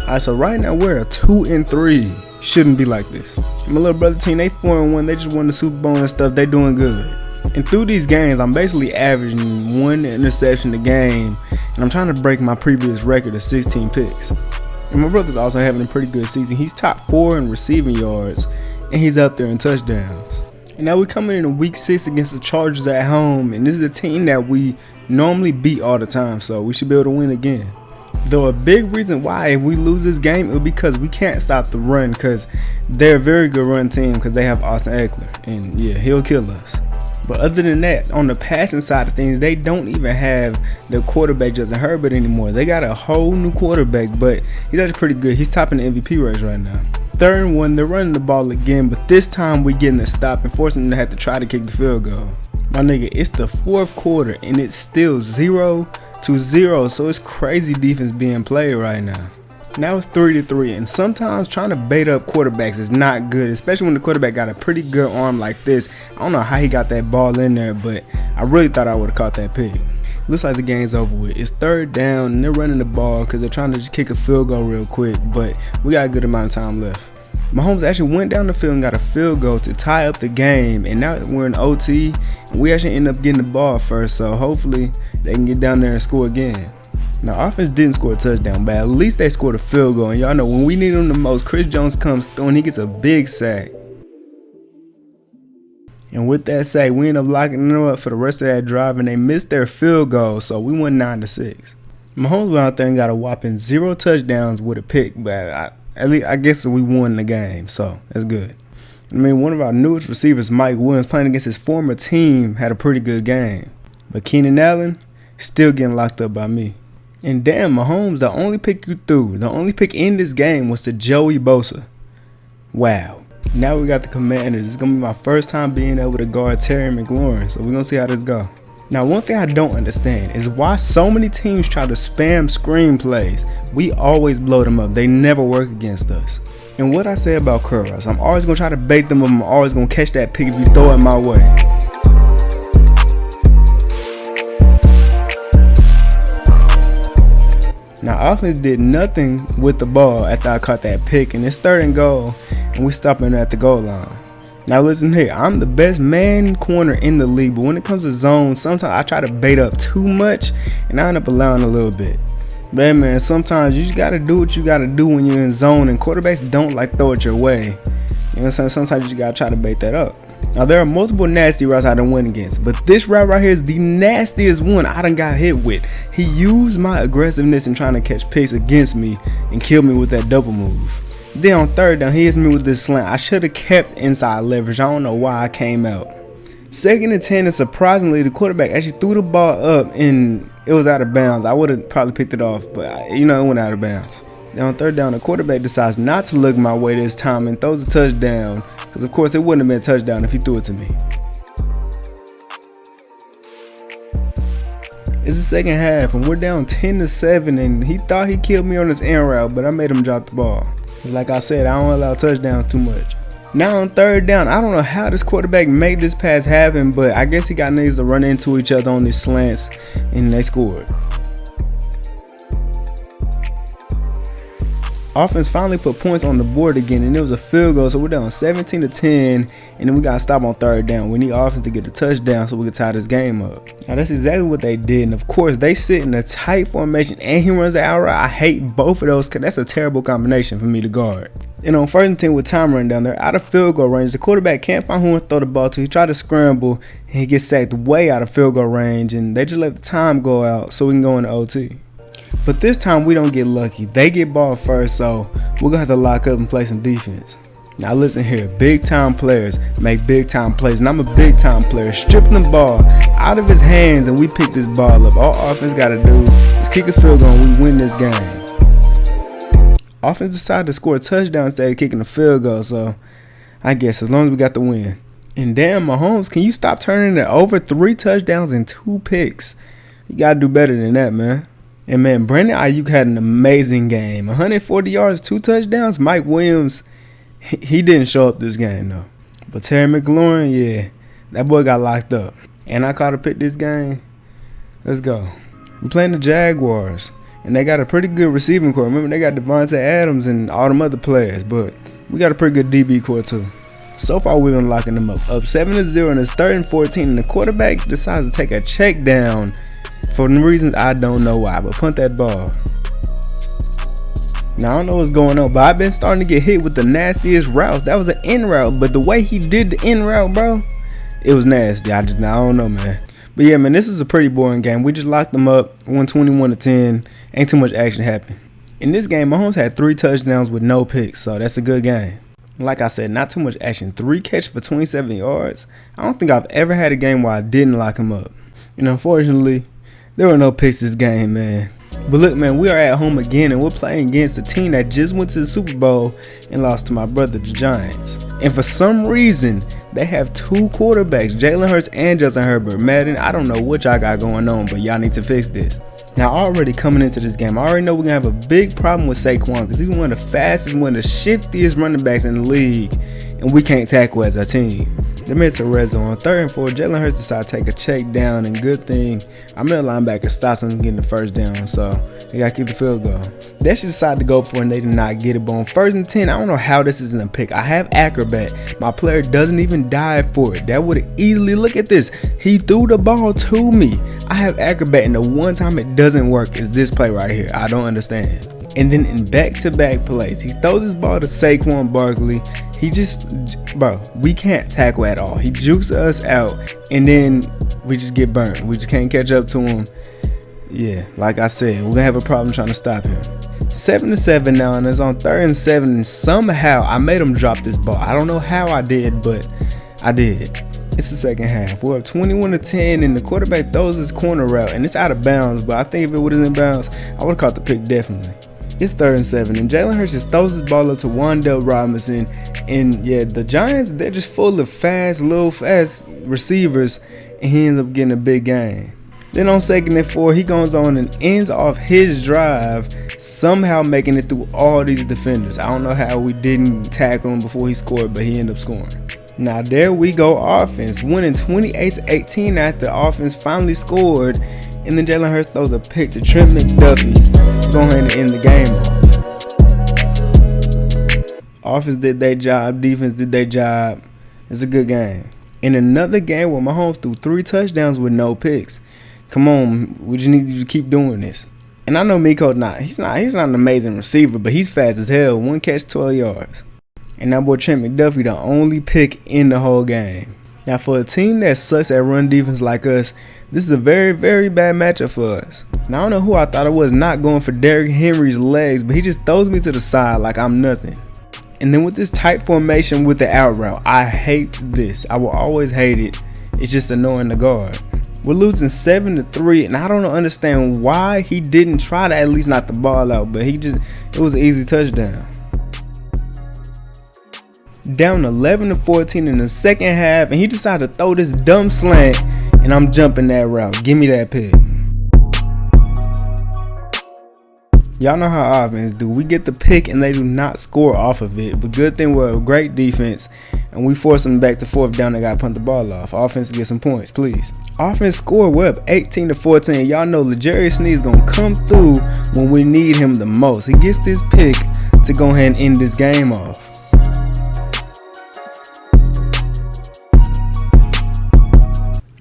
Alright, so right now we're a 2-3. Shouldn't be like this. My little brother team, they 4-1. They just won the Super Bowl and stuff. They doing good. And through these games, I'm basically averaging 1 interception a game, and I'm trying to break my previous record of 16 picks. And my brother's also having a pretty good season. He's top 4 in receiving yards, and he's up there in touchdowns. And now we're coming into week 6 against the Chargers at home, and this is a team that we normally beat all the time, so we should be able to win again. Though a big reason why if we lose this game is because we can't stop the run, because they're a very good run team because they have Austin Eckler, and yeah, he'll kill us. But other than that, on the passing side of things, they don't even have their quarterback Justin Herbert anymore. They got a whole new quarterback, but he's actually pretty good. He's topping the MVP race right now. 3rd and 1, they're running the ball again, but this time we're getting a stop and forcing them to have to try to kick the field goal. My nigga, it's the 4th quarter and it's still 0-0, so it's crazy defense being played right now. Now it's 3-3, and sometimes trying to bait up quarterbacks is not good, especially when the quarterback got a pretty good arm like this. I don't know how he got that ball in there, but I really thought I would have caught that pick. Looks like the game's over with. It's 3rd down, and they're running the ball because they're trying to just kick a field goal real quick, but we got a good amount of time left. Mahomes actually went down the field and got a field goal to tie up the game, and now we're in OT, and we actually end up getting the ball first, so hopefully they can get down there and score again. Now, offense didn't score a touchdown, but at least they scored a field goal, and y'all know when we need them the most, Chris Jones comes through and he gets a big sack. And with that sack, we end up locking them up for the rest of that drive, and they missed their field goal, so we won 9-6. Mahomes went out there and got a whopping 0 touchdowns with a pick, but at least I guess we won the game, so that's good. I mean, one of our newest receivers, Mike Williams, playing against his former team, had a pretty good game. But Keenan Allen, still getting locked up by me. And damn, Mahomes, the only pick you threw, the only pick in this game was to Joey Bosa. Wow. Now we got the Commanders. It's going to be my first time being able to guard Terry McLaurin, so we're going to see how this goes. Now, one thing I don't understand is why so many teams try to spam screen plays. We always blow them up. They never work against us. And what I say about curls, I'm always going to try to bait them up. I'm always going to catch that pick if you throw it my way. Now, offense did nothing with the ball after I caught that pick, and it's 3rd and goal, and we stopping at the goal line. Now listen here, I'm the best man corner in the league, but when it comes to zone, sometimes I try to bait up too much, and I end up allowing a little bit. But man, sometimes you just gotta do what you gotta do when you're in zone, and quarterbacks don't like throw it your way. You know what I'm saying? Sometimes you just gotta try to bait that up. Now there are multiple nasty routes I done win against, but this route right here is the nastiest one I done got hit with. He used my aggressiveness in trying to catch picks against me and kill me with that double move. Then on 3rd down, he hits me with this slant. I should have kept inside leverage. I don't know why I came out. 2nd and 10, and surprisingly, the quarterback actually threw the ball up and it was out of bounds. I would have probably picked it off, but it went out of bounds. Then on 3rd down, the quarterback decides not to look my way this time and throws a touchdown, because of course it wouldn't have been a touchdown if he threw it to me. It's the 2nd half, and we're down 10-7, and he thought he killed me on this end route, but I made him drop the ball. Like I said, I don't allow touchdowns too much. Now on 3rd down, I don't know how this quarterback made this pass happen, but I guess he got niggas to run into each other on these slants, and they scored. Offense finally put points on the board again, and it was a field goal, so we're down 17-10, and then we got to stop on 3rd down. We need offense to get a touchdown so we can tie this game up. Now, that's exactly what they did, and of course, they sit in a tight formation, and he runs the out route. I hate both of those because that's a terrible combination for me to guard. And on 1st and 10 with time running down there, out of field goal range, the quarterback can't find who to throw the ball to. He tried to scramble, and he gets sacked way out of field goal range, and they just let the time go out so we can go into OT. But this time we don't get lucky. They get ball first, so we're going to have to lock up and play some defense. Now listen here, big time players make big time plays, and I'm a big time player. Stripping the ball out of his hands and we pick this ball up. All offense got to do is kick a field goal and we win this game. Offense decided to score a touchdown instead of kicking a field goal, so I guess as long as we got the win. And damn, Mahomes, can you stop turning it over? 3 touchdowns and 2 picks. You got to do better than that, man. And man, Brandon Ayuk had an amazing game. 140 yards, 2 touchdowns. Mike Williams, he didn't show up this game though. But Terry McLaurin, yeah, that boy got locked up. And I caught a pick this game. Let's go. We're playing the Jaguars. And they got a pretty good receiving core. Remember, they got Devontae Adams and all them other players, but we got a pretty good DB core too. So far, we've been locking them up 7-0, and it's 3rd and 14, and the quarterback decides to take a check down for reasons I don't know why, but punt that ball. Now, I don't know what's going on, but I've been starting to get hit with the nastiest routes. That was an in route, but the way he did the in route, bro, it was nasty. I don't know, man. But yeah, man, this is a pretty boring game. We just locked them up, 121-10. Ain't too much action happened. In this game, Mahomes had 3 touchdowns with no picks, so that's a good game. Like I said, not too much action. 3 catches for 27 yards. I don't think I've ever had a game where I didn't lock him up. And unfortunately, there were no picks this game, man. But look, man, we are at home again, and we're playing against a team that just went to the Super Bowl and lost to my brother, the Giants. And for some reason, they have 2 quarterbacks, Jalen Hurts and Justin Herbert. Madden, I don't know what y'all got going on, but y'all need to fix this. Now, already coming into this game, I already know we're going to have a big problem with Saquon because he's one of the fastest, one of the shiftiest running backs in the league, and we can't tackle as a team. They made it to red zone. On 3rd and 4, Jalen Hurts decided to take a check down, and good thing I'm in the linebacker stops him getting the first down, so they got to keep the field goal. They should decide to go for it, and they did not get it. But on 1st and 10, I don't know how this isn't a pick. I have Acrobat. My player doesn't even dive for it. That would have easily, look at this. He threw the ball to me. I have Acrobat, and the one time it doesn't work is this play right here. I don't understand. And then in back-to-back plays, he throws his ball to Saquon Barkley. He just, bro, we can't tackle at all. He jukes us out, and then we just get burned. We just can't catch up to him. Yeah, like I said, we're going to have a problem trying to stop him. 7-7 now, and it's on 3rd and 7, and somehow I made him drop this ball. I don't know how I did, but I did. It's the second half. We're up 21-10, and the quarterback throws his corner route, and it's out of bounds, but I think if it was in bounds, I would have caught the pick definitely. It's 3rd and 7, and Jalen Hurts just throws his ball up to Wan'Dale Robinson. And yeah, the Giants, they're just full of fast receivers, and he ends up getting a big game. Then on 2nd and 4, he goes on and ends off his drive, somehow making it through all these defenders. I don't know how we didn't tackle him before he scored, but he ended up scoring. Now there we go, offense, winning 28-18 after the offense finally scored. And then Jalen Hurts throws a pick to Trent McDuffie, going ahead and end the game off. Offense did their job, defense did their job. It's a good game. In another game where Mahomes threw 3 touchdowns with no picks. Come on, we just need to keep doing this. And I know Miko's he's not an amazing receiver, but he's fast as hell. 1 catch, 12 yards. And that boy Trent McDuffie, the only pick in the whole game. Now, for a team that sucks at run defense like us, this is a very, very bad matchup for us. Now, I don't know who I thought it was not going for Derrick Henry's legs, but he just throws me to the side like I'm nothing. And then with this tight formation with the out route, I hate this. I will always hate it. It's just annoying to guard. We're losing 7-3, and I don't understand why he didn't try to at least knock the ball out, but it was an easy touchdown. Down 11-14 in the second half, and he decided to throw this dumb slant, and I'm jumping that route. Give me that pick. Y'all know how offense do. We get the pick, and they do not score off of it. But good thing we're a great defense, and we force them back to 4th down. They got to punt the ball off. Offense get some points, please. Offense score. We're up 18-14. Y'all know L'Jarius Sneed's going to come through when we need him the most. He gets this pick to go ahead and end this game off.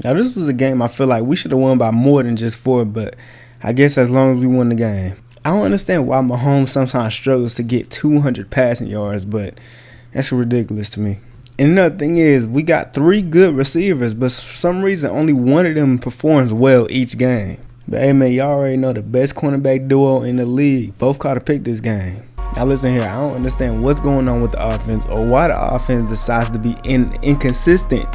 Now, this was a game I feel like we should have won by more than just 4, but I guess as long as we won the game. I don't understand why Mahomes sometimes struggles to get 200 passing yards, but that's ridiculous to me. And another thing is, we got 3 good receivers, but for some reason, only one of them performs well each game. But hey, man, y'all already know the best cornerback duo in the league. Both caught a pick this game. Now listen here, I don't understand what's going on with the offense or why the offense decides to be inconsistent.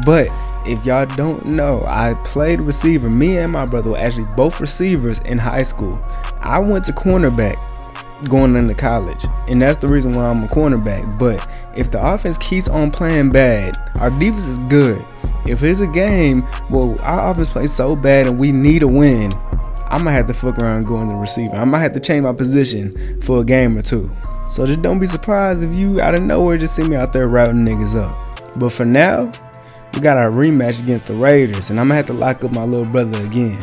But if y'all don't know, I played receiver. Me and my brother were actually both receivers in high school. I went to cornerback going into college, and that's the reason why I'm a cornerback. But if the offense keeps on playing bad, our defense is good. If it's a game where our offense plays so bad and we need a win, I might have to fuck around and go in the receiver. I might have to change my position for a game or two. So just don't be surprised if you out of nowhere just see me out there routing niggas up. But for now, we got our rematch against the Raiders, and I'm gonna have to lock up my little brother again.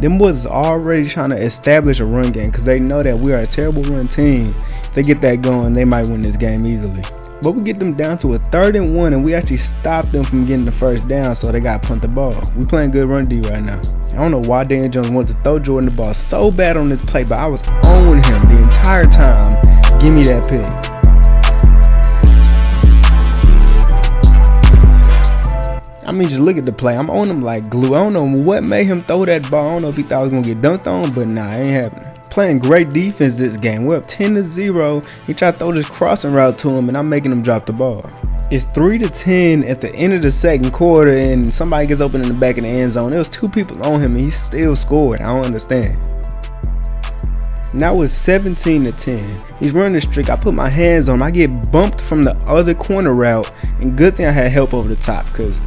Them boys is already trying to establish a run game because they know that we are a terrible run team. If they get that going, they might win this game easily. But we get them down to a 3rd and 1, and we actually stop them from getting the first down, so they got to punt the ball. We playing good run D right now. I don't know why Deion Jones wanted to throw Jordan the ball so bad on this play, but I was on him the entire time. Give me that pick. I mean, just look at the play. I'm on him like glue. I don't know what made him throw that ball. I don't know if he thought I was going to get dunked on, but nah, it ain't happening. Playing great defense this game. We're up 10-0. He tried to throw this crossing route to him, and I'm making him drop the ball. It's 3-10 at the end of the 2nd quarter, and somebody gets open in the back of the end zone. There was 2 people on him, and he still scored. I don't understand. Now it's 17-10. He's running the streak. I put my hands on him. I get bumped from the other corner route, and good thing I had help over the top because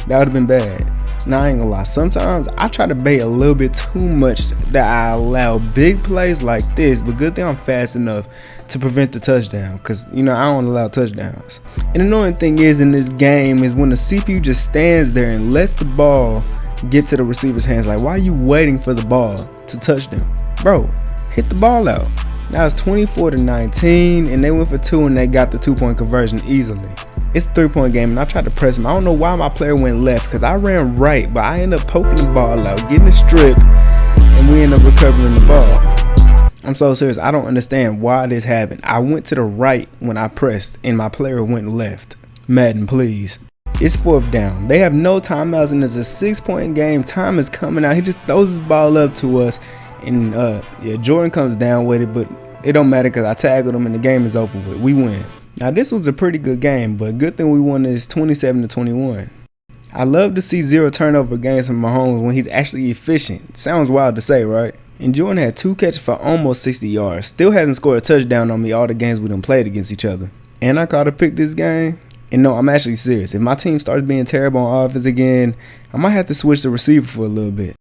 that would have been bad. Now, I ain't gonna lie. Sometimes I try to bait a little bit too much that I allow big plays like this, but good thing I'm fast enough to prevent the touchdown because, you know, I don't allow touchdowns. And the annoying thing is in this game is when the CPU just stands there and lets the ball get to the receiver's hands. Like, why are you waiting for the ball to touch them? Bro, hit the ball out. Now it's 24-19, and they went for 2, and they got the 2-point conversion easily. It's a 3-point game, and I tried to press him. I don't know why my player went left because I ran right, but I ended up poking the ball out, getting a strip, and we ended up recovering the ball. I'm so serious. I don't understand why this happened. I went to the right when I pressed, and my player went left. Madden, please. It's 4th down. They have no timeouts, and it's a 6-point game. Time is coming out. He just throws his ball up to us, and Jordan comes down with it, but it don't matter because I tackled him, and the game is over with. We win. Now, this was a pretty good game, but good thing we won this 27-21. I love to see 0 turnover games from Mahomes when he's actually efficient. Sounds wild to say, right? And Jordan had 2 catches for almost 60 yards. Still hasn't scored a touchdown on me all the games we done played against each other. And I caught a pick this game. And no, I'm actually serious. If my team starts being terrible on offense again, I might have to switch the receiver for a little bit.